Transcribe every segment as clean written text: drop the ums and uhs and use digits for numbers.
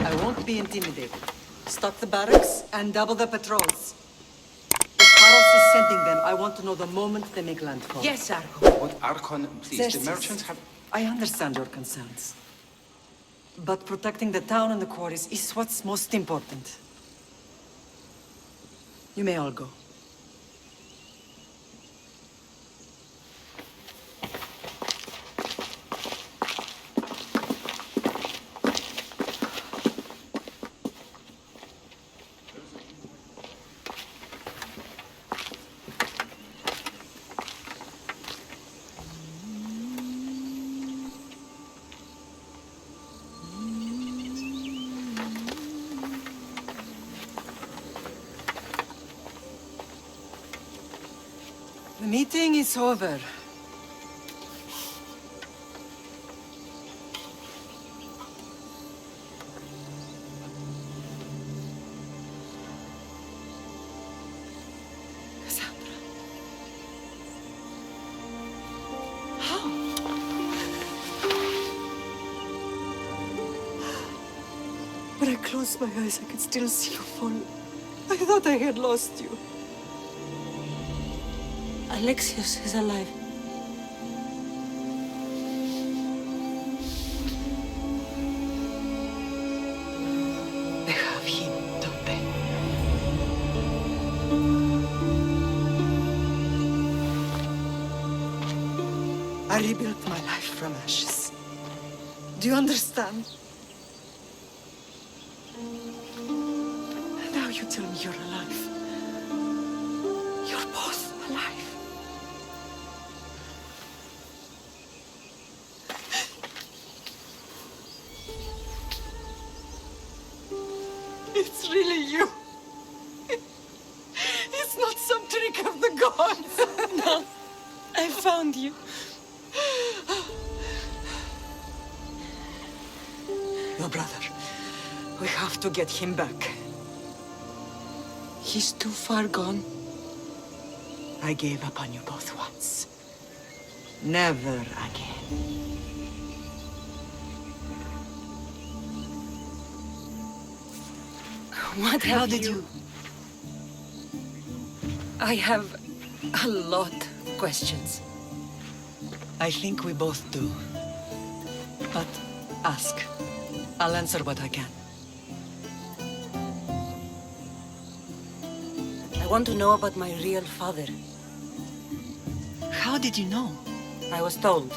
I won't be intimidated. Stock the barracks and double the patrols. If Paros is sending them, I want to know the moment they make landfall. Yes, Archon. What Archon, please, the merchants have... I understand your concerns. But protecting the town and the quarries is what's most important. You may all go. The meeting is over. Kassandra. How? When I closed my eyes, I could still see you fall. I thought I had lost you. Alexios is alive. They have him, don't they? I rebuilt my life from ashes. Do you understand? Now you tell me you're alive. You're both alive. It's really you. It's not some trick of the gods. No, I found you. Your brother. We have to get him back. He's too far gone. I gave up on you both once. Never again. What How have did you... I have a lot of questions. I think we both do. But ask. I'll answer what I can. I want to know about my real father. How did you know? I was told.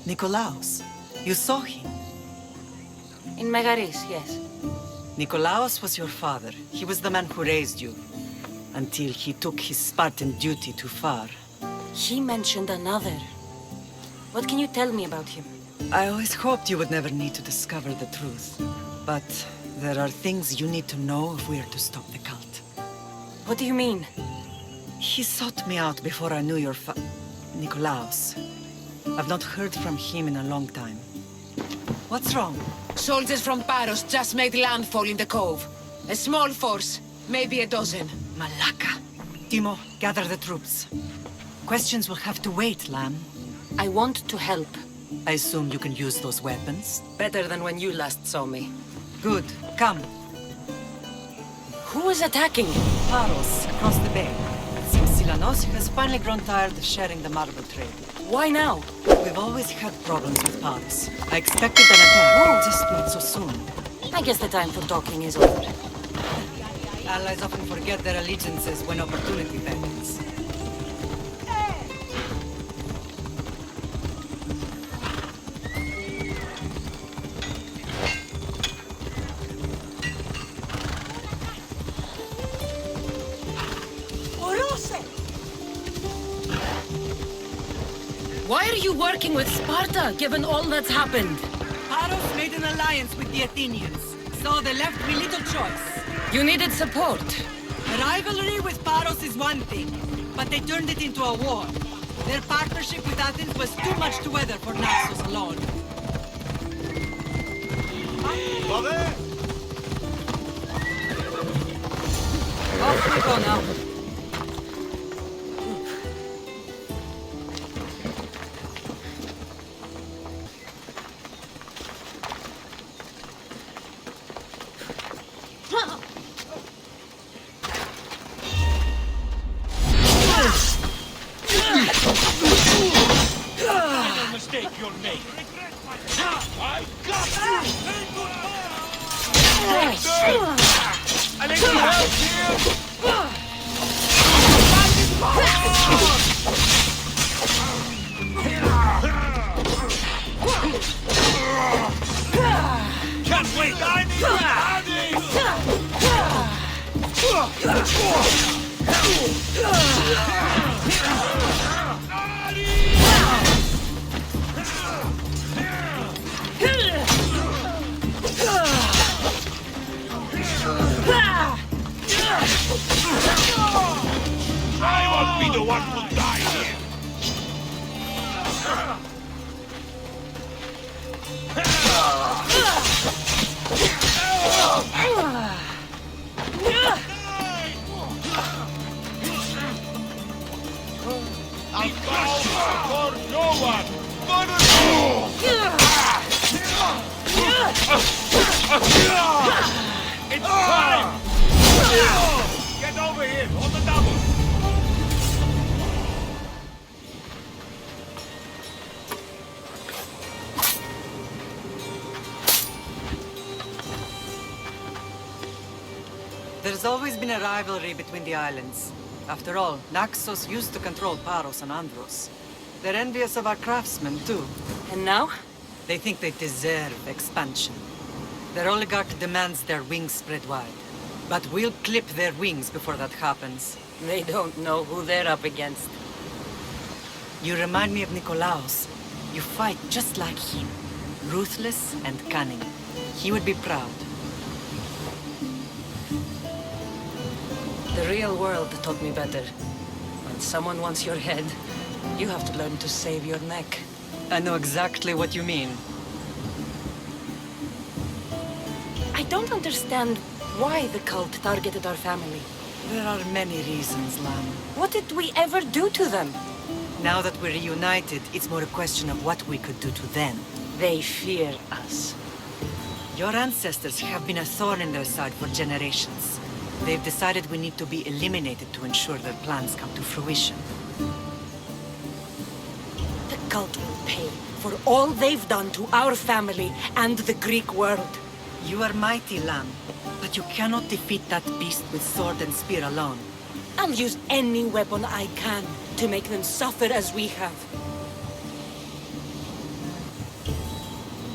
Nikolaos. You saw him. In Megaris, yes. Nikolaos was your father. He was the man who raised you. Until he took his Spartan duty too far. He mentioned another. What can you tell me about him? I always hoped you would never need to discover the truth. But there are things you need to know if we are to stop the cult. What do you mean? He sought me out before I knew your Nikolaos. I've not heard from him in a long time. What's wrong? Soldiers from Paros just made landfall in the cove. A small force, maybe a dozen. Malaka. Timo, gather the troops. Questions will have to wait, Lamb. I want to help. I assume you can use those weapons? Better than when you last saw me. Good. Come. Who is attacking? Paros, across the bay. It seems Silanos has finally grown tired of sharing the marble trade. Why now? We've always had problems with Paros. I expected an attack, just not so soon. I guess the time for talking is over. Allies often forget their allegiances when opportunity beckons. Why are you working with Sparta, given all that's happened? Paros made an alliance with the Athenians, so they left me little choice. You needed support. The rivalry with Paros is one thing, but they turned it into a war. Their partnership with Athens was too much to weather for Naxos alone. Off we go now. mistake you're making. I got you! I need some help here! Can't wait! I need I won't be the one to die here! I'll bow for no one! It's time! Get over here, on the double! There's always been a rivalry between the islands. After all, Naxos used to control Paros and Andros. They're envious of our craftsmen, too. And now? They think they deserve expansion. Their oligarch demands their wings spread wide. But we'll clip their wings before that happens. They don't know who they're up against. You remind me of Nikolaos. You fight just like him. Ruthless and cunning. He would be proud. The real world taught me better. When someone wants your head, you have to learn to save your neck. I know exactly what you mean. I don't understand why the cult targeted our family. There are many reasons, Lam. What did we ever do to them? Now that we're reunited, it's more a question of what we could do to them. They fear us. Your ancestors have been a thorn in their side for generations. They've decided we need to be eliminated to ensure their plans come to fruition. The cult will pay for all they've done to our family and the Greek world. You are mighty, Lam, but you cannot defeat that beast with sword and spear alone. I'll use any weapon I can to make them suffer as we have.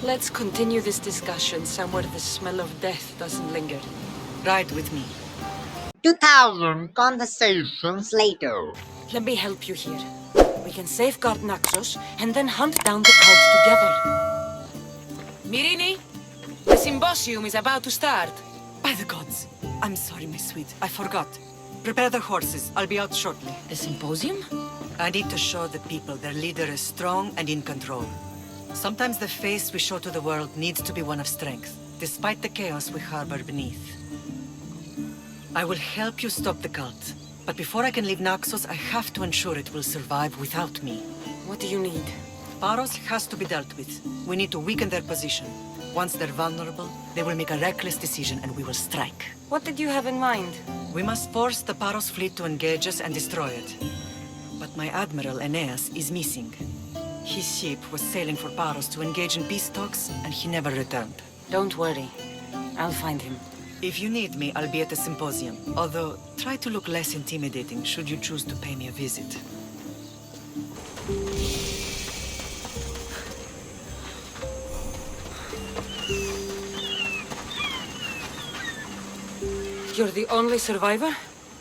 Let's continue this discussion somewhere the smell of death doesn't linger. Ride with me. 2000 conversations later. Let me help you here. We can safeguard Naxos and then hunt down the cult together. Myrrine, the Symposium is about to start. By the gods! I'm sorry, my sweet. I forgot. Prepare the horses. I'll be out shortly. The Symposium? I need to show the people their leader is strong and in control. Sometimes the face we show to the world needs to be one of strength, despite the chaos we harbor beneath. I will help you stop the cult. But before I can leave Naxos, I have to ensure it will survive without me. What do you need? Paros has to be dealt with. We need to weaken their position. Once they're vulnerable, they will make a reckless decision and we will strike. What did you have in mind? We must force the Paros fleet to engage us and destroy it. But my admiral, Euneas, is missing. His ship was sailing for Paros to engage in peace talks, and he never returned. Don't worry. I'll find him. If you need me, I'll be at the Symposium. Although, try to look less intimidating should you choose to pay me a visit. You're the only survivor?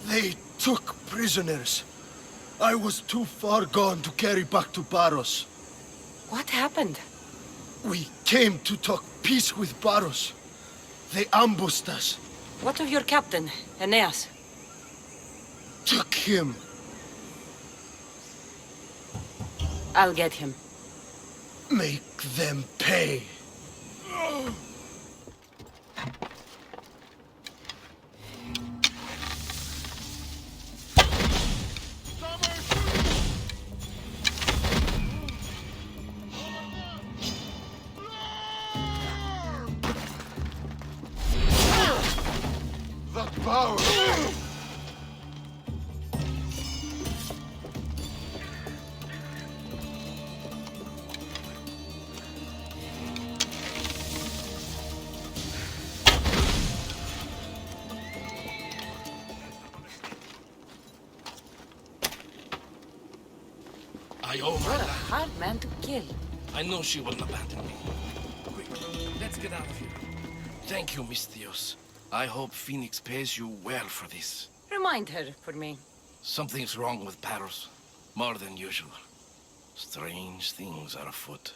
They took prisoners. I was too far gone to carry back to Paros. What happened? We came to talk peace with Paros. They ambushed us. What of your captain, Euneas? Took him. I'll get him. Make them pay. The power! I owe my You're a life. hard man to kill. I know she wouldn't abandon me. Quick, let's get out of here. Thank you, Miss Theos. I hope Phoenix pays you well for this. Remind her for me. Something's wrong with Paros. More than usual. Strange things are afoot.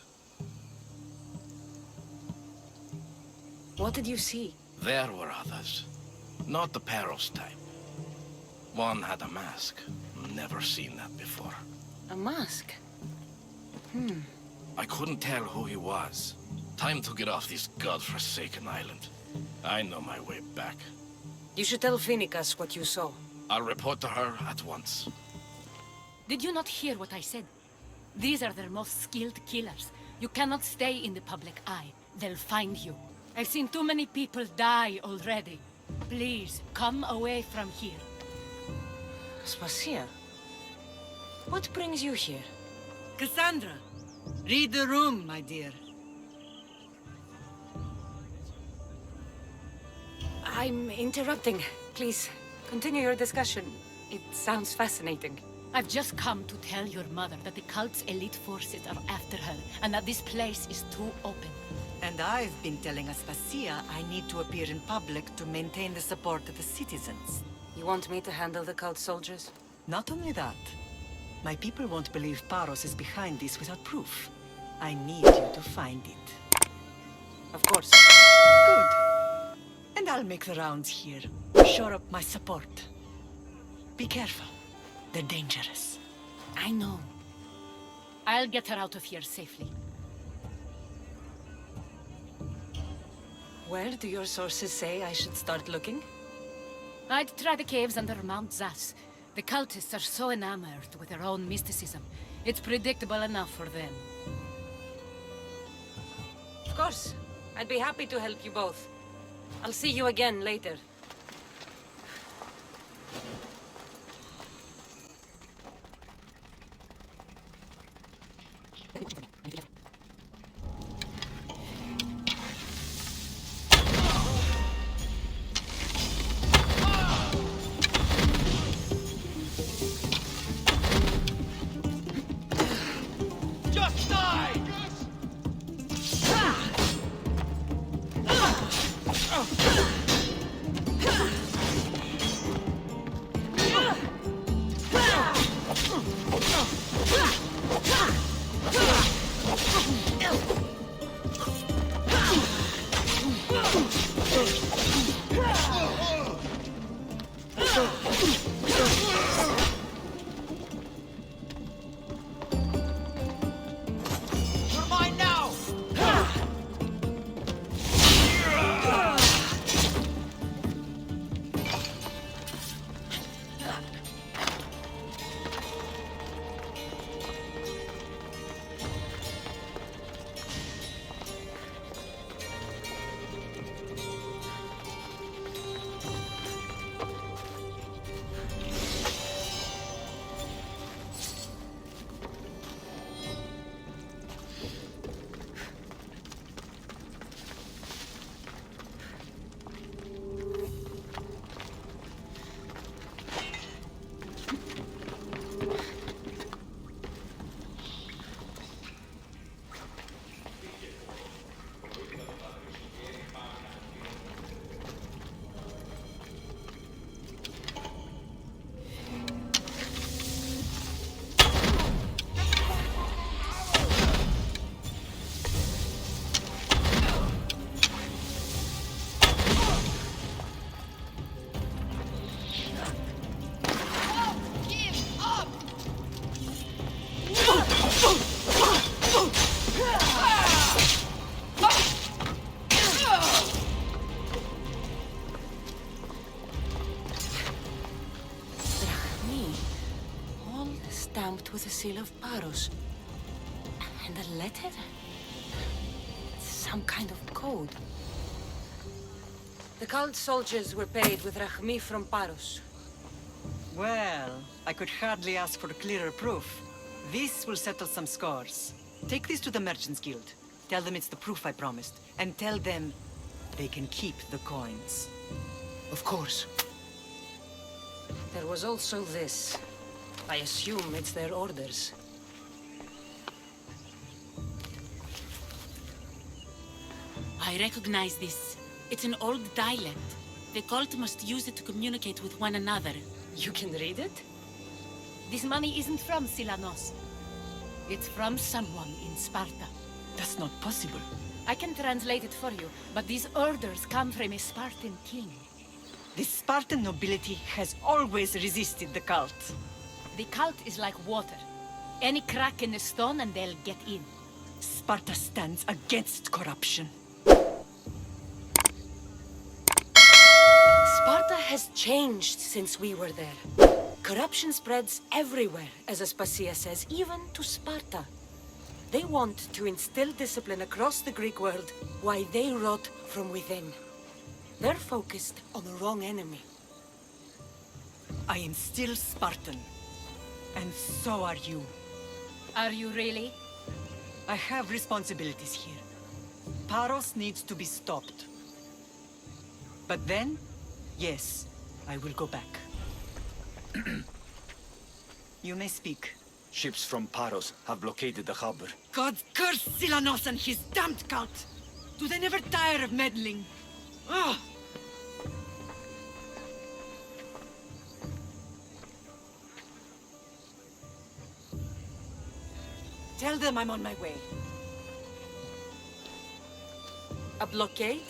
What did you see? There were others. Not the Paros type. One had a mask. Never seen that before. A mask? I couldn't tell who he was. Time to get off this godforsaken island. I know my way back. You should tell Phoenix what you saw. I'll report to her at once. Did you not hear what I said? These are their most skilled killers. You cannot stay in the public eye. They'll find you. I've seen too many people die already. Please, come away from here. Spacia, what brings you here? Kassandra, read the room, my dear. I'm interrupting. Please, continue your discussion. It sounds fascinating. I've just come to tell your mother that the cult's elite forces are after her, and that this place is too open. And I've been telling Aspasia I need to appear in public to maintain the support of the citizens. You want me to handle the cult soldiers? Not only that, my people won't believe Paros is behind this without proof. I need you to find it. Of course. Good. And I'll make the rounds here. Shore up my support. Be careful. They're dangerous. I know. I'll get her out of here safely. Where do your sources say I should start looking? I'd try the caves under Mount Zas. The cultists are so enamored with their own mysticism. It's predictable enough for them. Of course. I'd be happy to help you both. I'll see you again later. With a seal of Paros. And a letter? Some kind of code. The cult soldiers were paid with Rachmi from Paros. Well, I could hardly ask for clearer proof. This will settle some scores. Take this to the Merchants Guild. Tell them it's the proof I promised. And tell them they can keep the coins. Of course. There was also this. I assume it's their orders. I recognize this. It's an old dialect. The cult must use it to communicate with one another. You can read it? This money isn't from Silanos. It's from someone in Sparta. That's not possible. I can translate it for you, but these orders come from a Spartan king. The Spartan nobility has always resisted the cult. The cult is like water. Any crack in the stone and they'll get in. Sparta stands against corruption. Sparta has changed since we were there. Corruption spreads everywhere, as Aspasia says, even to Sparta. They want to instill discipline across the Greek world, while they rot from within. They're focused on the wrong enemy. I am still Spartan. And so are you. Are you really? I have responsibilities here. Paros needs to be stopped. But then, yes, I will go back. You may speak. Ships from Paros have blockaded the harbor. God curse Silanos and his damned cult! Do they never tire of meddling? Ugh! Tell them I'm on my way. A blockade?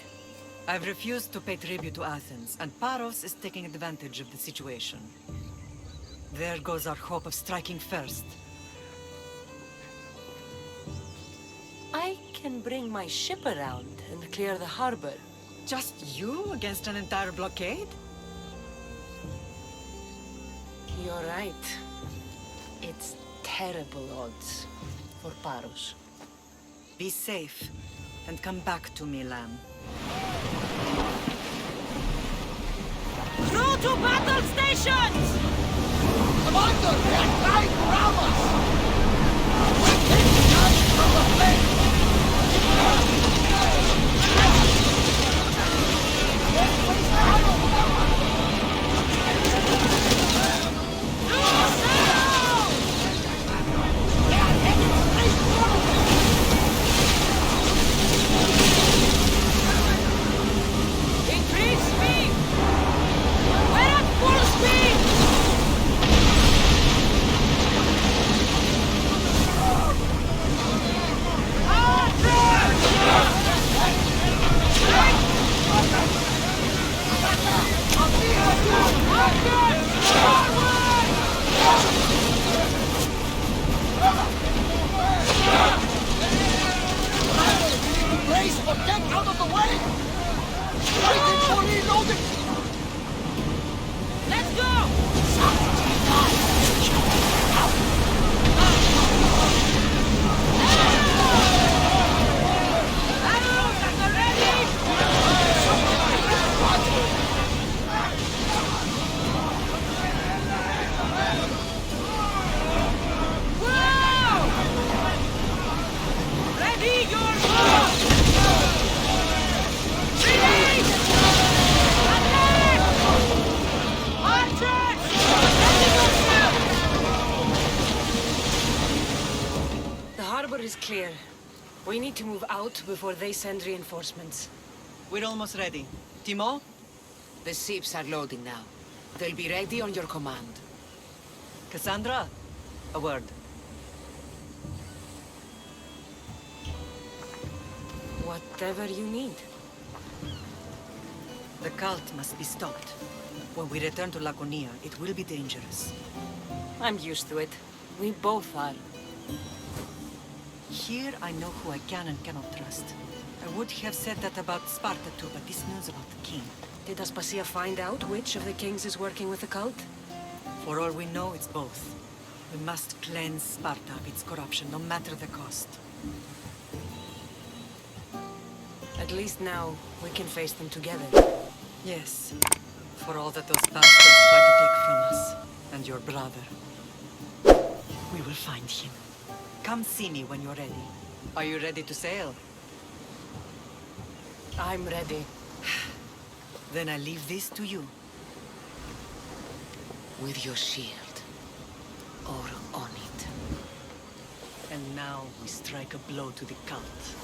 I've refused to pay tribute to Athens, and Paros is taking advantage of the situation. There goes our hope of striking first. I can bring my ship around and clear the harbor. Just you against an entire blockade? You're right. It's terrible odds for Paros. Be safe, and come back to me, lamb. Crew to battle stations! Commander, they are trying to ram us! We're taking damage from the flames! Increase speed! We're at full speed! Brace or get out of the way! Waiting for reloading! Let's go! Arrows at the ready! Whoa! Ready your bow! Release! Attack! Archers! Ready yourself! The harbor is clear. We need to move out before they send reinforcements. We're almost ready. Timo? The ships are loading now. They'll be ready on your command. Kassandra? A word. Whatever you need. The cult must be stopped. When we return to Laconia, it will be dangerous. I'm used to it. We both are. Here I know who I can and cannot trust. I would have said that about Sparta too, but this news about the king. Did Aspasia find out which of the kings is working with the cult? For all we know, it's both. We must cleanse Sparta of its corruption, no matter the cost. At least now, we can face them together. Yes. For all that those bastards try to take from us. And your brother. We will find him. Come see me when you're ready. Are you ready to sail? I'm ready. Then I leave this to you. With your shield. Or on it. And now we strike a blow to the cult.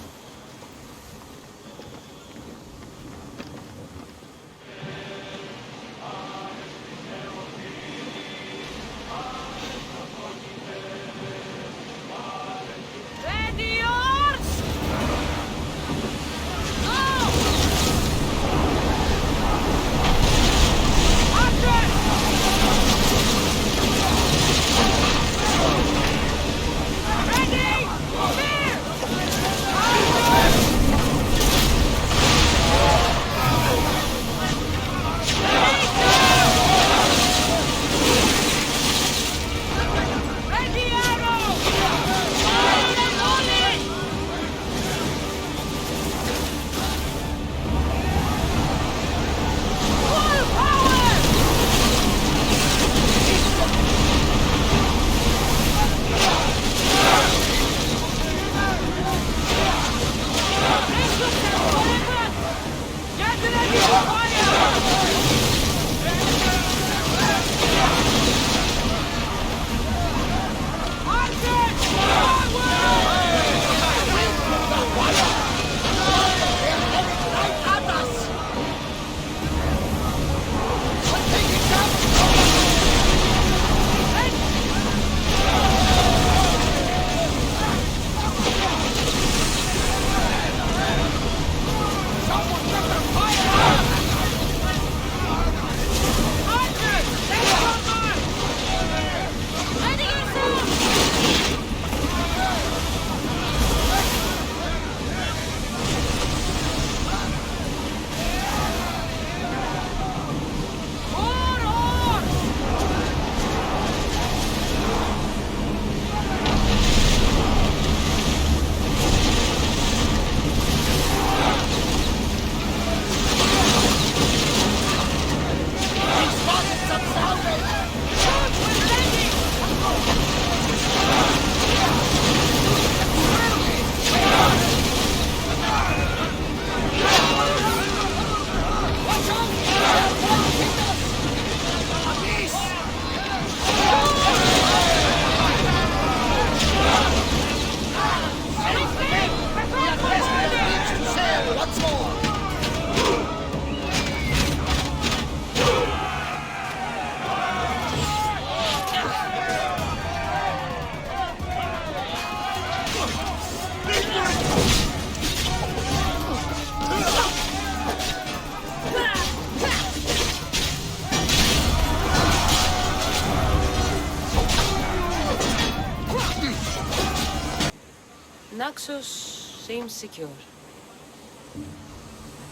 Naxos seems secure.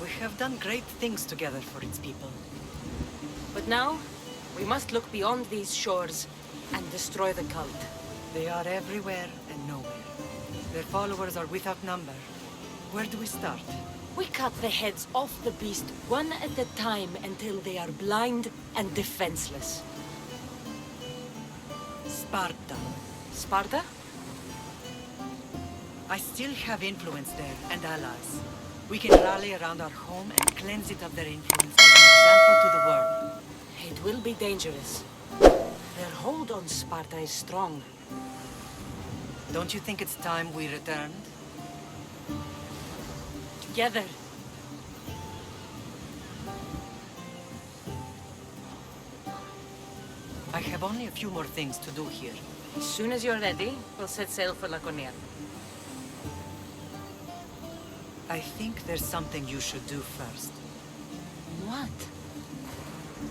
We have done great things together for its people. But now, we must look beyond these shores and destroy the cult. They are everywhere and nowhere. Their followers are without number. Where do we start? We cut the heads off the beast one at a time until they are blind and defenseless. Sparta. Sparta? I still have influence there, and allies. We can rally around our home and cleanse it of their influence as an example to the world. It will be dangerous. Their hold on Sparta is strong. Don't you think it's time we returned? Together. I have only a few more things to do here. As soon as you're ready, we'll set sail for Laconia. I think there's something you should do first. What?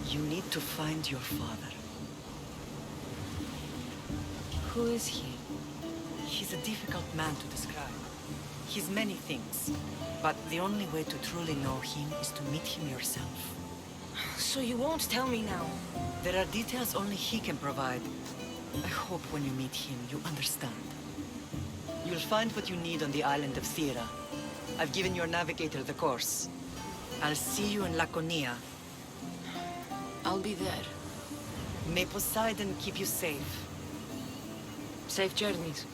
You need to find your father. Who is he? He's a difficult man to describe. He's many things, but the only way to truly know him is to meet him yourself. So you won't tell me now? There are details only he can provide. I hope when you meet him, you understand. You'll find what you need on the island of Thera. I've given your navigator the course. I'll see you in Laconia. I'll be there. May Poseidon keep you safe. Safe journeys.